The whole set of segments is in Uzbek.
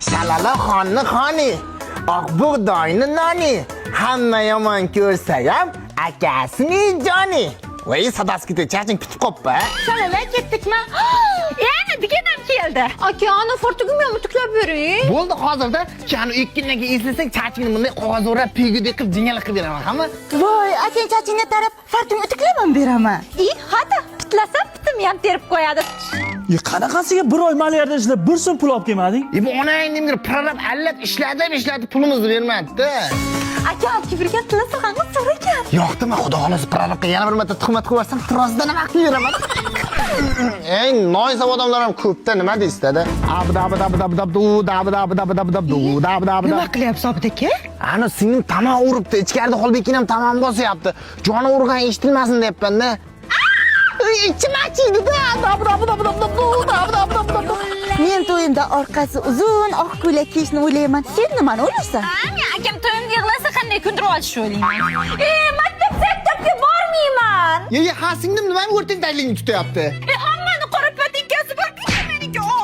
Shalala xonni xoni, oq bug'doyni noni, hamma yomon ko'rsa ham akasini joni. Voy, sadasi ketayotgan kutib qoppa. Shalala ketdikmi? Yana deganam keldi. Aka, ana fartugimni mutuklab bering. Bo'ldi, hozirda kani ikkinga eslasang, chachingni bunday qog'oz o'rab, pigudek qilib jingalak qilib beraman, hamma. Voy, akang chachingga tarab fartugim utiklaman beraman. Hata, pitlasam pitim ham terib qo'yadi. Qanaqasiga bir oy malyarda ishlab bir so'm pul olib kelmading? Bu onang nimdir prorab allab ishlatib pulimizni bermadi-da. Aka olib kelgan tilasa qanqa so'ragan. Yo'qdimi, xudo xolasi prorabga yana bir marta tuhmat qilib yuborsam, trozdan nima qilib beraman? Eng noysav odamlar ham ko'pda nima deysizda? Nima qilyapsiz Obid aka? Ana singlim tamom uribdi, ichkarida Xolbekin ham tamom bosyapti. Joni urgan eshitilmasin debman-da. İçim açıydı-da. Men to'yimda orqasi uzun oq ko'ylak kiyishni o'ylayman. Sen nimani o'ylaysan? Men akam to'yimda yig'lasa qanday kundirib olish o'ylayman. Maktabga bormayman. Ye, ha singlim nimani o'rtangdagligini tutyapti? Hammani qora patinkasi bor, meniki o.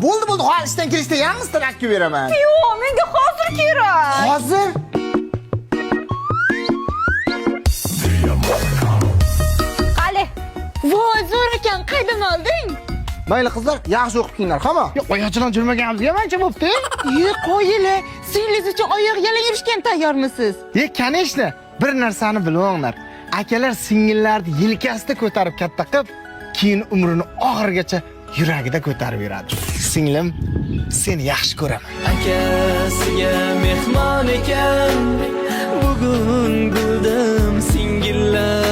Bo'ldi, hol ishdan kelishda yangisidan akib beraman. Yo'q, menga hozir kerak. Hozir? Voy, zo'r ekan, qaydan olding? Mayli qizlar, yaxshi o'qib kelinglar, hamma. Yo'q, oyoqchidan jurmaganimizga mancha bo'pti. Qo'yili. Singlingiz uchun oyoq yalang yurishga tayyormisiz? Kanishni bir narsani bilinglar. Akalar singillarni yelkasida ko'tarib katta qilib, keyin umrini oxirigacha yuragida ko'tarib yuradi. Singlim, seni yaxshi ko'raman. Akasiga mehmon ekan, bugun bildim singillar